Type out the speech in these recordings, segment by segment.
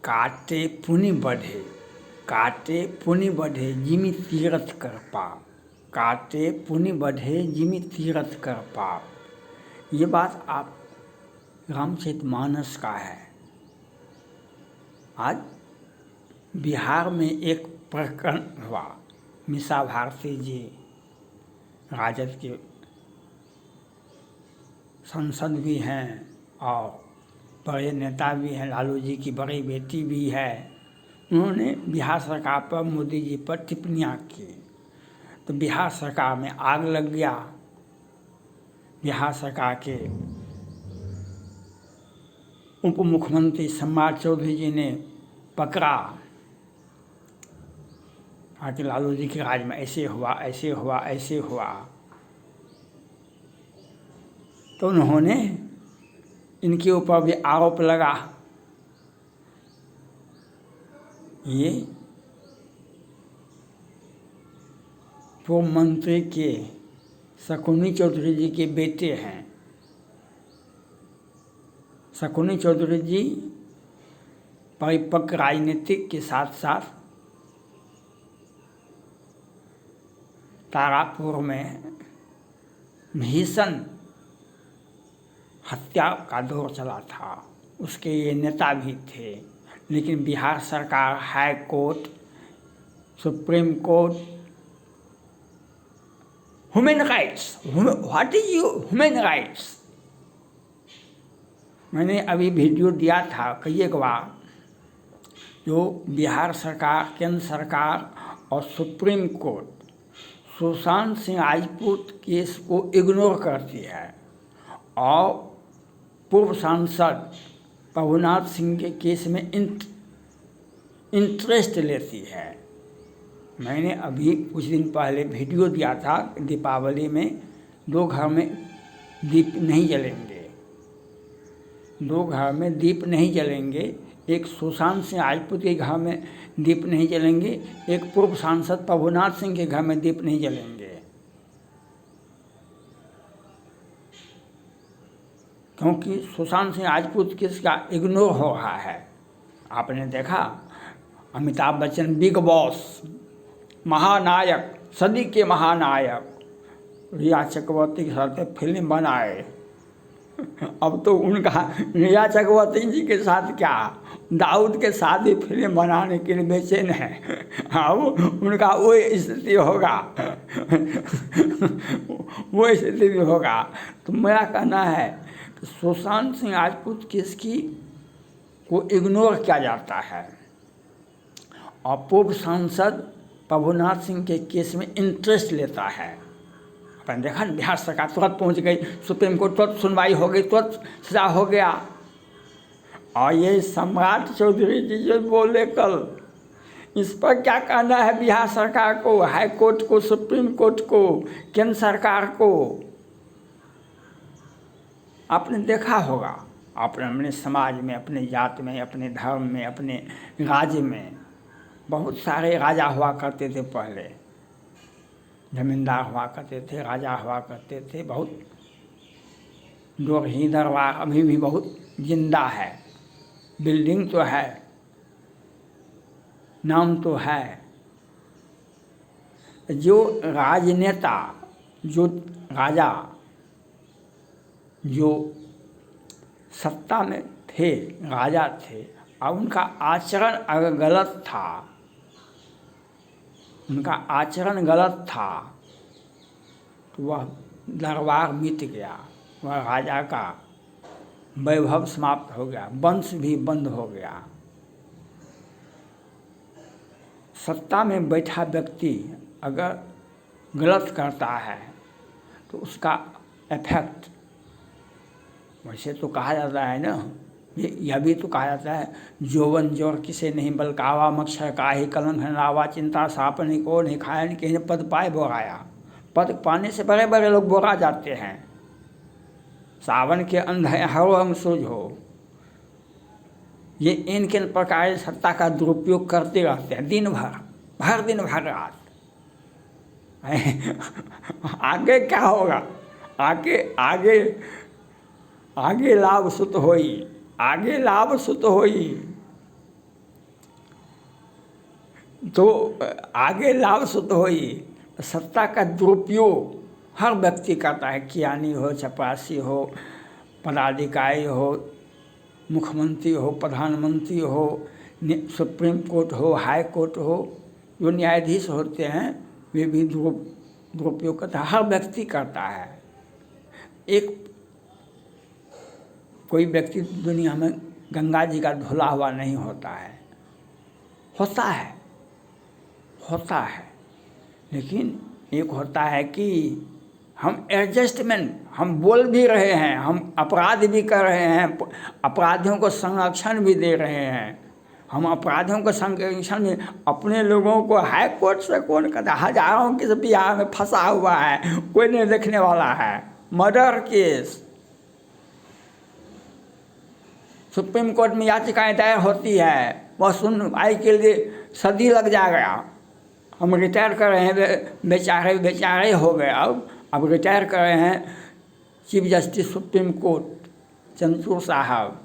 काटे पुनि बढ़े, काटे पुनि बढ़े जिमि तीरथ कर पाप, काटे पुनि बढ़े जिमि तीरथ कर पाप। ये बात आप रामचरितमानस का है। आज बिहार में एक प्रकरण हुआ, मीसा भारती जी राजद के सांसद भी हैं और बड़े नेता भी हैं, लालू जी की बड़ी बेटी भी है। उन्होंने बिहार सरकार पर, मोदी जी पर टिप्पणियाँ की तो बिहार सरकार में आग लग गया। बिहार सरकार के उप मुख्यमंत्री सम्राट चौधरी जी ने पकड़ा कि लालू जी के राज में ऐसे हुआ, ऐसे हुआ, ऐसे हुआ। तो उन्होंने इनके ऊपर भी आरोप लगा। ये पूर्व मंत्री के शकुनी चौधरी जी के बेटे हैं। शकुनी चौधरी जी परिपक्व राजनीतिक के साथ साथ तारापुर में भीषण हत्या का दौर चला था, उसके ये नेता भी थे। लेकिन बिहार सरकार, high court, supreme court, human rights, what is you human rights. मैंने अभी वीडियो दिया था कई एक बार, जो बिहार सरकार, केंद्र सरकार और supreme court Sushant Singh Rajput case को इग्नोर करती है और पूर्व सांसद प्रभुनाथ सिंह के केस में इंटरेस्ट लेती है। मैंने अभी कुछ दिन पहले वीडियो दिया था, दीपावली में 2 घर में दीप नहीं जलेंगे, 2 घर में दीप नहीं जलेंगे। एक सुशांत सिंह राजपूत के घर में दीप नहीं जलेंगे, एक पूर्व सांसद प्रभुनाथ सिंह के घर में दीप नहीं जलेंगे। क्योंकि सुशांत सिंह राजपूत केस का इग्नोर हो रहा है। आपने देखा, अमिताभ बच्चन बिग बॉस, महानायक, सदी के महानायक, रिया चक्रवर्ती के साथ फिल्म बनाए। अब तो उनका रिया चक्रवर्ती जी के साथ क्या, दाऊद के साथ भी फिल्म बनाने के लिए बेचैन है। अब उनका वो स्थिति होगा, वो स्थिति भी होगा। तो मेरा कहना है कि सुशांत सिंह राजपूत केस की को इग्नोर किया जाता है और पूर्व सांसद प्रभुनाथ सिंह के केस में इंटरेस्ट लेता है। अपन देखा, बिहार सरकार तुरंत पहुंच गई, सुप्रीम कोर्ट तुरंत सुनवाई हो गई, तुरंत सजा हो गया। और ये सम्राट चौधरी जी जो बोले कल, इस पर क्या कहना है बिहार सरकार को, हाई कोर्ट को, सुप्रीम कोर्ट को, केंद्र सरकार को? आपने देखा होगा, अपने समाज में, अपने जात में, अपने धर्म में, अपने राज्य में बहुत सारे राजा हुआ करते थे। पहले जमींदार हुआ करते थे, राजा हुआ करते थे। बहुत दोरही दरबार अभी भी बहुत जिंदा है, बिल्डिंग तो है, नाम तो है। जो राजनेता, जो राजा, जो सत्ता में थे, राजा थे, और उनका आचरण अगर गलत था, उनका आचरण गलत था, तो वह दरबार मिट गया, वह राजा का वैभव समाप्त हो गया, वंश भी बंद हो गया। सत्ता में बैठा व्यक्ति अगर गलत करता है तो उसका इफेक्ट, वैसे तो कहा जाता है ना, यह भी तो कहा जाता है, जोवन जोर किसे नहीं बलकावा, मक्षर काहे कलंक हनावा, चिंता सापने को नहीं खाया, नहीं कहीं पद पाए बोराया। पद पाने से बड़े बड़े लोग बोरा जाते हैं। सावन के अंधे हरो अंग सूझो, ये इनके प्रकार सत्ता का दुरुपयोग करते रहते हैं दिन भर, भर दिन भर रात। आगे क्या होगा, आगे लाभ सुत होई, आगे लाभ सुत होई। तो आगे लाभ सुध हो ही। सत्ता का दुरुपयोग हर व्यक्ति करता है, कियानी हो, चपरासी हो, पदाधिकारी हो, मुख्यमंत्री हो, प्रधानमंत्री हो, सुप्रीम कोर्ट हो, हाई कोर्ट हो, जो न्यायाधीश होते हैं वे भी दुरुपयोग करता है, हर व्यक्ति करता है। एक कोई व्यक्ति दुनिया में गंगा जी का धुला हुआ नहीं होता है, होता है, लेकिन एक होता है कि हम एडजस्टमेंट, हम बोल भी रहे हैं, हम अपराध भी कर रहे हैं, अपराधियों को संरक्षण भी दे रहे हैं, हम अपराधियों को संरक्षण में अपने लोगों को हाई कोर्ट से कौन कहता है, हजारों के बिहार में फंसा हुआ है, कोई नहीं देखने वाला है। मर्डर केस सुप्रीम कोर्ट में याचिकाएं दायर होती है, वह सुनवाई के लिए सदी लग जाएगा। हम रिटायर कर रहे हैं, बेचारे हो गए, अब रिटायर कर रहे हैं chief justice supreme court Chandrachud साहब।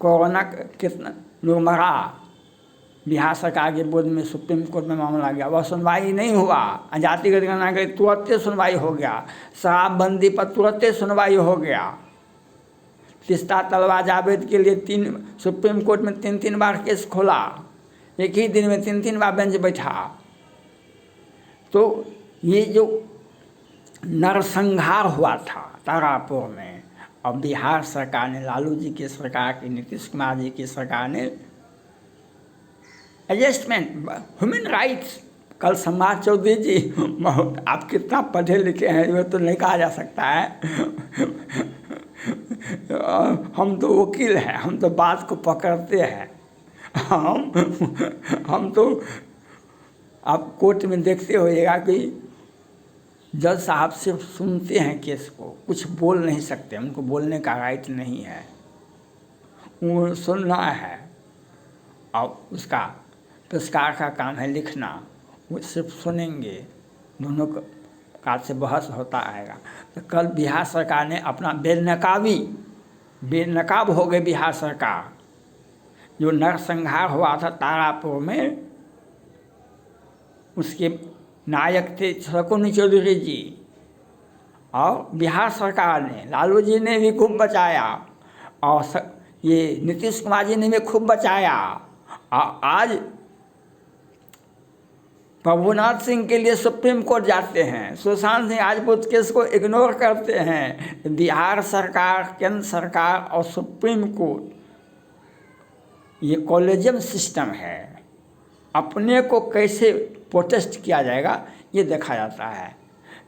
कोरोना कितना लोग मरा, बिहार सरकार के बोर्ड में सुप्रीम कोर्ट में मामला गया, वह सुनवाई नहीं हुआ। जातिगत गणना के तुरंत सुनवाई हो गया, शराबबंदी पर तुरंत सुनवाई हो गया। तीस्ता तलवार जावेद के लिए सुप्रीम कोर्ट में 3 बार केस खोला, एक ही दिन में 3 बार बेंच बैठा। तो ये जो नरसंहार हुआ था तारापुर में, और बिहार सरकार ने, लालू जी की सरकार की, नीतीश कुमार जी की सरकार ने एडजस्टमेंट, ह्यूमन राइट्स। कल समाज चौधरी जी, आप कितना पढ़े लिखे हैं ये तो नहीं कहा जा सकता है। हम तो वकील हैं, हम तो बात को पकड़ते हैं। हम तो आप कोर्ट में देखते होइएगा कि जज साहब सिर्फ सुनते हैं केस को, कुछ बोल नहीं सकते, उनको बोलने का राइट नहीं है, वो सुनना है और उसका पेशकार का काम है लिखना, वो सिर्फ सुनेंगे, दोनों का से बहस होता आएगा। तो कल बिहार सरकार ने अपना बेनकाब हो गए बिहार सरकार। जो नरसंहार हुआ था तारापुर में, उसके नायक थे शकुनी चौधरी जी, और बिहार सरकार ने, लालू जी ने भी खूब बचाया, और ये नीतीश कुमार जी ने भी खूब बचाया। और आज प्रभुनाथ सिंह के लिए सुप्रीम कोर्ट जाते हैं, सुशांत सिंह राजपूत केस को इग्नोर करते हैं। बिहार सरकार, केंद्र सरकार और सुप्रीम कोर्ट, ये कॉलेजियम सिस्टम है। अपने को कैसे प्रोटेस्ट किया जाएगा ये देखा जाता है।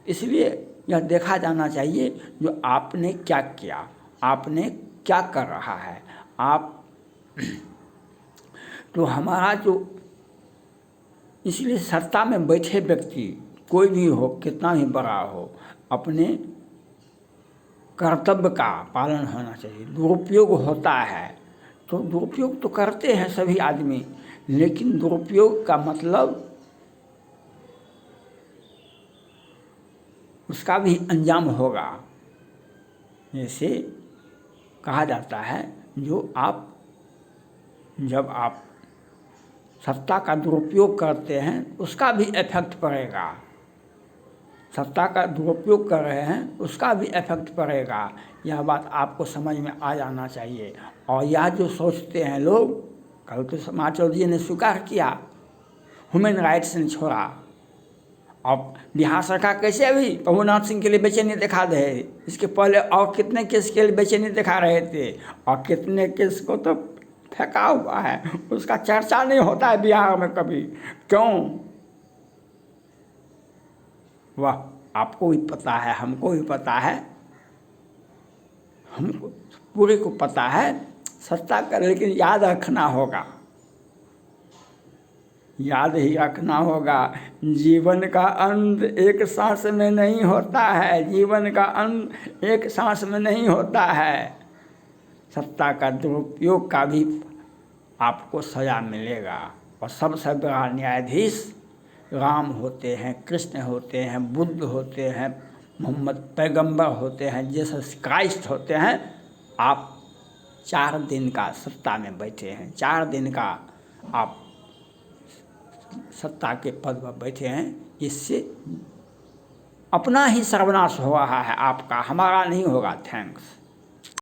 इसलिए यह देखा जाना चाहिए जो आपने क्या किया, आपने क्या कर रहा है आप। तो हमारा जो, इसलिए सत्ता में बैठे व्यक्ति कोई भी हो, कितना भी बड़ा हो, अपने कर्तव्य का पालन होना चाहिए। दुरुपयोग होता है तो दुरुपयोग तो करते हैं सभी आदमी, लेकिन दुरुपयोग का मतलब उसका भी अंजाम होगा। जैसे कहा जाता है जब आप सत्ता का दुरुपयोग करते हैं उसका भी इफेक्ट पड़ेगा, सत्ता का दुरुपयोग कर रहे हैं उसका भी इफेक्ट पड़ेगा। यह बात आपको समझ में आ जाना चाहिए। और यह जो सोचते हैं लोग, कल तो समाज चौधरी जी ने स्वीकार किया, ह्यूमन राइट्स ने छोड़ा। अब बिहार सरकार कैसे अभी प्रभुनाथ सिंह के लिए बेचैनी दिखा रहे, इसके पहले और कितने केस के लिए बेचैनी दिखा रहे थे, और कितने केस को तो फेंका हुआ है, उसका चर्चा नहीं होता है बिहार में कभी। क्यों? वह आपको भी पता है, हमको भी पता है, हमको पूरे को पता है सत्ता का, लेकिन याद रखना होगा, याद ही रखना होगा। जीवन का अंत एक सांस में नहीं होता है, जीवन का अंत एक सांस में नहीं होता है। सत्ता का दुरुपयोग का भी आपको सजा मिलेगा। और सबसे बड़ा न्यायाधीश राम होते हैं, कृष्ण होते हैं, बुद्ध होते हैं, मोहम्मद पैगंबर होते हैं, जीसस क्राइस्ट होते हैं। आप 4 दिन का सत्ता में बैठे हैं, 4 दिन का आप सत्ता के पद पर बैठे हैं, इससे अपना ही सर्वनाश हो रहा है आपका, हमारा नहीं होगा। थैंक्स।